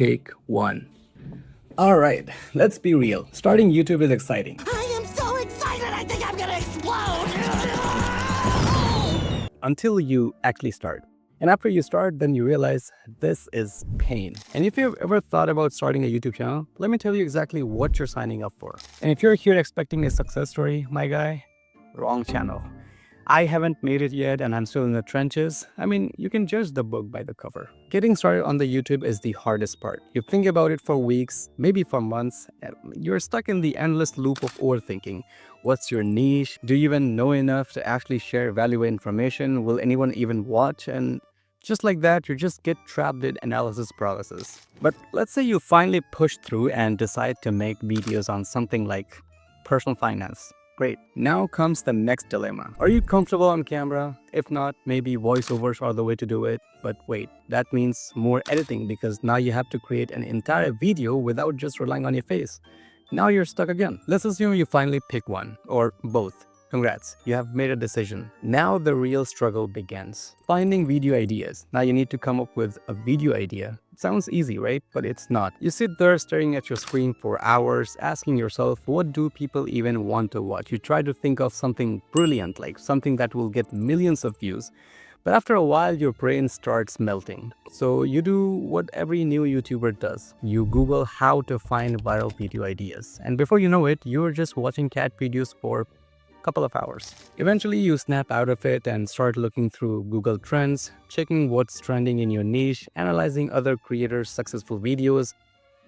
Take one. All right, let's be real. Starting YouTube is exciting. I am so excited, I think I'm gonna explode! Until you actually start. And after you start, then you realize this is pain. And if you've ever thought about starting a YouTube channel, let me tell you exactly what you're signing up for. And if you're here expecting a success story, my guy, wrong channel. I haven't made it yet and I'm still in the trenches. I mean, you can judge the book by the cover. Getting started on the YouTube is the hardest part. You think about it for weeks, maybe for months, and you're stuck in the endless loop of overthinking. What's your niche? Do you even know enough to actually share valuable information? Will anyone even watch? And just like that, you just get trapped in analysis paralysis. But let's say you finally push through and decide to make videos on something like personal finance. Great. Now comes the next dilemma. Are you comfortable on camera? If not, maybe voiceovers are the way to do it. But wait, that means more editing because now you have to create an entire video without just relying on your face. Now you're stuck again. Let's assume you finally pick one or both. Congrats, you have made a decision. Now the real struggle begins. Finding video ideas. Now you need to come up with a video idea. It sounds easy, right? But it's not. You sit there staring at your screen for hours, asking yourself, what do people even want to watch? You try to think of something brilliant, like something that will get millions of views. But after a while, your brain starts melting. So you do what every new YouTuber does. You Google how to find viral video ideas. And before you know it, you're just watching cat videos for couple of hours. Eventually you snap out of it and start looking through Google Trends, checking what's trending in your niche, analyzing other creators' successful videos,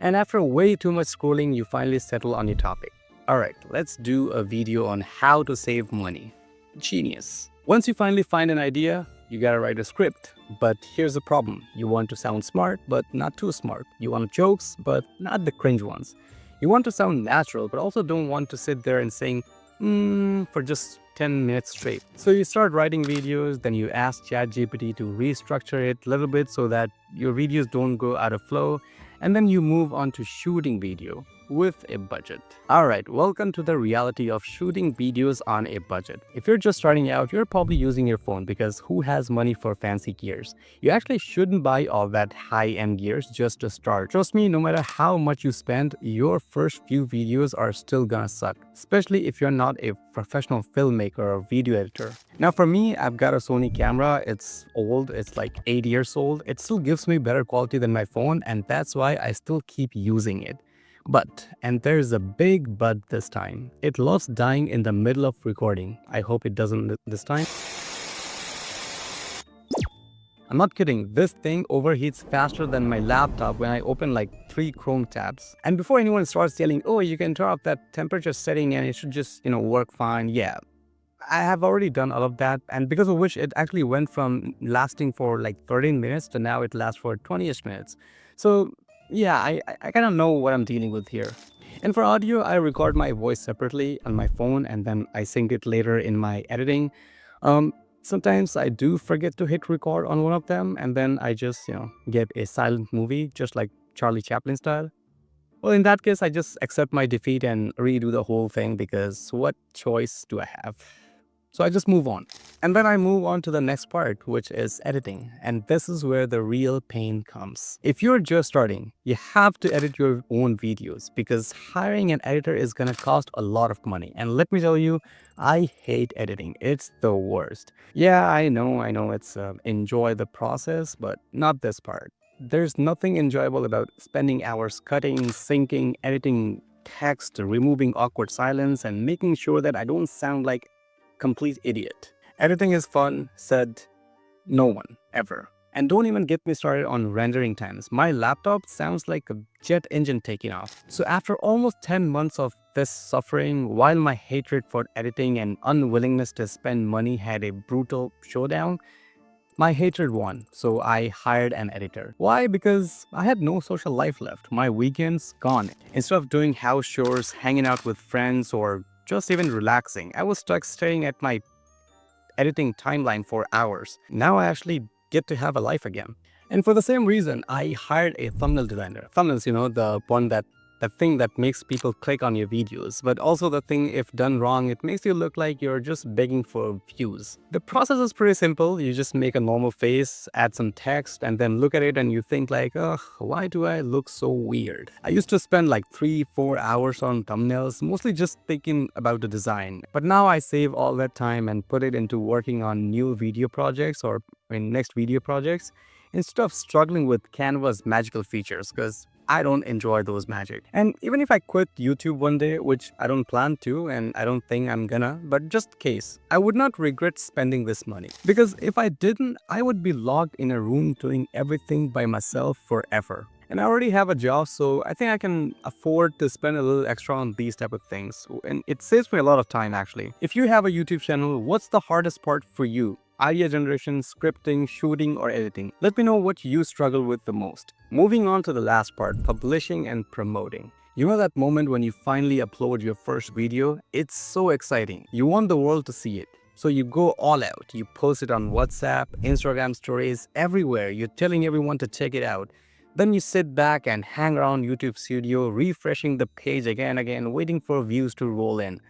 and after way too much scrolling, you finally settle on your topic. Alright, let's do a video on how to save money. Genius. Once you finally find an idea, you gotta write a script. But here's the problem. You want to sound smart, but not too smart. You want jokes, but not the cringe ones. You want to sound natural, but also don't want to sit there and saying, for just 10 minutes straight. So you start writing videos, then you ask ChatGPT to restructure it a little bit so that your videos don't go out of flow, and then you move on to shooting video with a budget. Alright, welcome to the reality of shooting videos on a budget. If you're just starting out, you're probably using your phone because who has money for fancy gears? You actually shouldn't buy all that high-end gears just to start. Trust me, no matter how much you spend, your first few videos are still gonna suck, especially if you're not a professional filmmaker or video editor. Now for me, I've got a Sony camera. It's old, it's like 8 years old. It still gives me better quality than my phone, and that's why I still keep using it. But, and there's a big but this time, it loves dying in the middle of recording. I hope it doesn't this time. I'm not kidding, this thing overheats faster than my laptop when I open like 3 Chrome tabs. And before anyone starts yelling, oh, you can turn off that temperature setting and it should just, work fine. Yeah, I have already done all of that, and because of which it actually went from lasting for like 13 minutes to now it lasts for 20ish minutes. So yeah, I kind of know what I'm dealing with here. And for audio, I record my voice separately on my phone and then I sync it later in my editing. Sometimes I do forget to hit record on one of them and then I just, get a silent movie, just like Charlie Chaplin style. Well, in that case, I just accept my defeat and redo the whole thing because what choice do I have? So I just move on. And then I move on to the next part, which is editing. And this is where the real pain comes. If you're just starting, you have to edit your own videos because hiring an editor is gonna cost a lot of money. And let me tell you, I hate editing. It's the worst. Yeah, I know it's enjoy the process, but not this part. There's nothing enjoyable about spending hours cutting, syncing, editing text, removing awkward silence, and making sure that I don't sound like complete idiot. Editing is fun, said no one ever. And don't even get me started on rendering times. My laptop sounds like a jet engine taking off. So after almost 10 months of this suffering, while my hatred for editing and unwillingness to spend money had a brutal showdown, my hatred won, so I hired an editor. Why? Because I had no social life left. My weekends gone. Instead of doing house chores, hanging out with friends, or just even relaxing, I was stuck staring at my editing timeline for hours. Now I actually get to have a life again. And for the same reason, I hired a thumbnail designer. Thumbnails, the one that the thing that makes people click on your videos, but also the thing, if done wrong, it makes you look like you're just begging for views. The process is pretty simple. You just make a normal face, add some text, and then look at it and you think like, ugh, why do I look so weird? I used to spend like 3-4 hours on thumbnails, mostly just thinking about the design. But now I save all that time and put it into working on new video projects or next video projects instead of struggling with Canva's magical features, because I don't enjoy those magic. And even if I quit YouTube one day, which I don't plan to and I don't think I'm gonna, but just in case, I would not regret spending this money. Because if I didn't, I would be locked in a room doing everything by myself forever. And I already have a job, so I think I can afford to spend a little extra on these type of things. And it saves me a lot of time actually. If you have a YouTube channel, what's the hardest part for you? Idea generation, scripting, shooting, or editing? Let me know what you struggle with the most. Moving on to the last part, publishing and promoting. You know that moment when you finally upload your first video? It's so exciting. You want the world to see it. So you go all out. You post it on WhatsApp, Instagram stories, everywhere. You're telling everyone to check it out. Then you sit back and hang around YouTube Studio, refreshing the page again and again, waiting for views to roll in.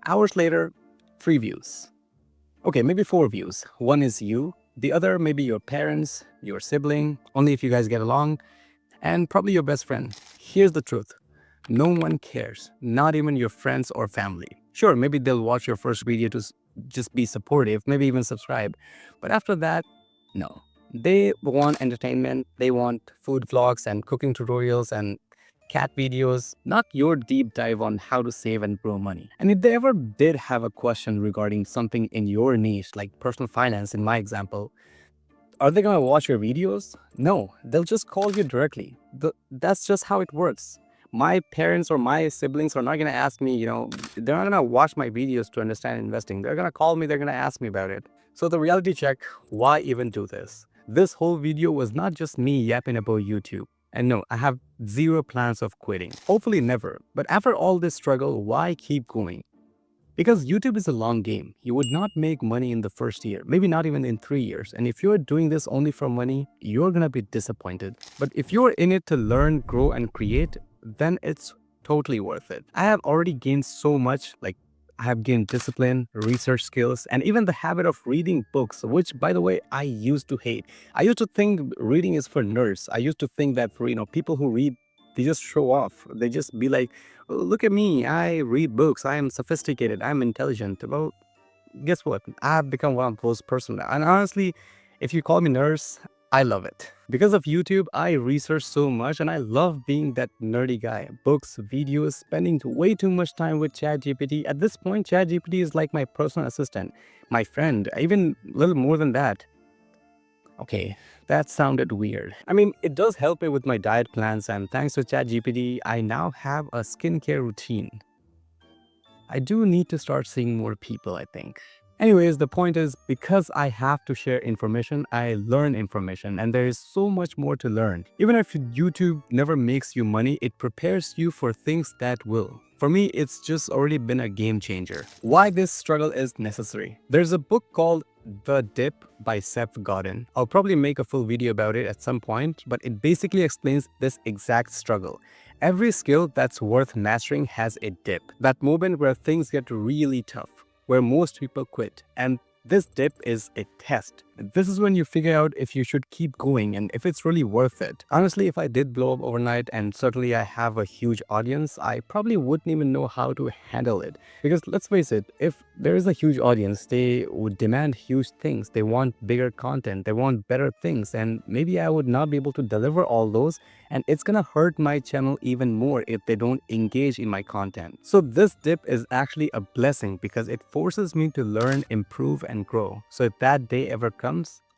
Hours later, 3 views. Okay, maybe 4 views. One is you, the other maybe your parents, your sibling, only if you guys get along, and probably your best friend. Here's the truth. No one cares, not even your friends or family. Sure, maybe they'll watch your first video to just be supportive, maybe even subscribe. But after that, no. They want entertainment, they want food vlogs and cooking tutorials and cat videos, not your deep dive on how to save and grow money. And if they ever did have a question regarding something in your niche, like personal finance in my example, are they gonna watch your videos? No, they'll just call you directly. That's just how it works. My parents or my siblings are not gonna ask me, they're not gonna watch my videos to understand investing. They're gonna call me, they're gonna ask me about it. So the reality check, why even do this? This whole video was not just me yapping about YouTube. And no, I have zero plans of quitting. Hopefully never. But after all this struggle, why keep going? Because YouTube is a long game. You would not make money in the first year, maybe not even in 3 years. And if you're doing this only for money, you're gonna be disappointed. But if you're in it to learn, grow, and create, then it's totally worth it. I have already gained so much, like I have gained discipline, research skills, and even the habit of reading books, which, by the way, I used to hate. I used to think reading is for nerds. I used to think that for, people who read, they just show off. They just be like, oh, look at me, I read books, I am sophisticated, I'm intelligent. Well, guess what? I've become one of those person. And honestly, if you call me nerds, I love it. Because of YouTube, I research so much and I love being that nerdy guy. Books, videos, spending way too much time with ChatGPT. At this point, ChatGPT is like my personal assistant, my friend, even a little more than that. Okay, that sounded weird. I mean, it does help me with my diet plans, and thanks to ChatGPT, I now have a skincare routine. I do need to start seeing more people, I think. Anyways, the point is, because I have to share information, I learn information, and there is so much more to learn. Even if YouTube never makes you money, it prepares you for things that will. For me, it's just already been a game changer. Why this struggle is necessary. There's a book called The Dip by Seth Godin. I'll probably make a full video about it at some point, but it basically explains this exact struggle. Every skill that's worth mastering has a dip. That moment where things get really tough, where most people quit. And this dip is a test. This is when you figure out if you should keep going and if it's really worth it. Honestly, if I did blow up overnight, and certainly I have a huge audience, I probably wouldn't even know how to handle it. Because let's face it, if there is a huge audience, they would demand huge things. They want bigger content, they want better things, and maybe I would not be able to deliver all those, and it's gonna hurt my channel even more if they don't engage in my content. So this dip is actually a blessing because it forces me to learn, improve, and grow. So if that day ever comes,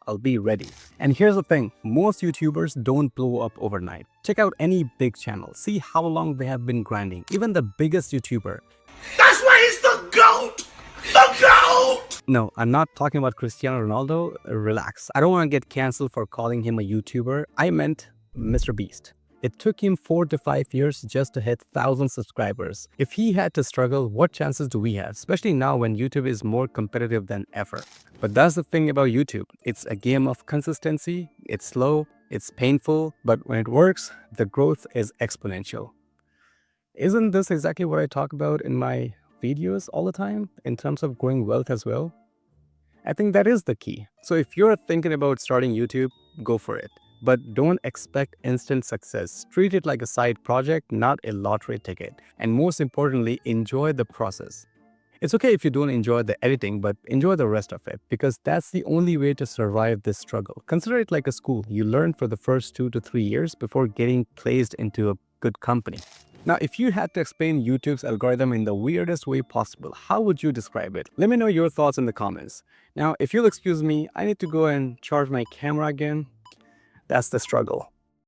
I'll be ready. And here's the thing, most YouTubers don't blow up overnight. Check out any big channel, see how long they have been grinding. Even the biggest YouTuber. That's why he's the GOAT! The GOAT! No, I'm not talking about Cristiano Ronaldo. Relax. I don't want to get canceled for calling him a YouTuber. I meant Mr. Beast. It took him 4 to 5 years just to hit 1,000 subscribers. If he had to struggle, what chances do we have? Especially now when YouTube is more competitive than ever. But that's the thing about YouTube. It's a game of consistency. It's slow, it's painful, but when it works, the growth is exponential. Isn't this exactly what I talk about in my videos all the time in terms of growing wealth as well? I think that is the key. So if you're thinking about starting YouTube, go for it. But don't expect instant success. Treat it like a side project, not a lottery ticket. And most importantly, enjoy the process. It's okay if you don't enjoy the editing, but enjoy the rest of it, because that's the only way to survive this struggle. Consider it like a school. You learn for the first 2 to 3 years before getting placed into a good company. Now, if you had to explain YouTube's algorithm in the weirdest way possible, how would you describe it? Let me know your thoughts in the comments. Now, if you'll excuse me, I need to go and charge my camera again. That's the struggle.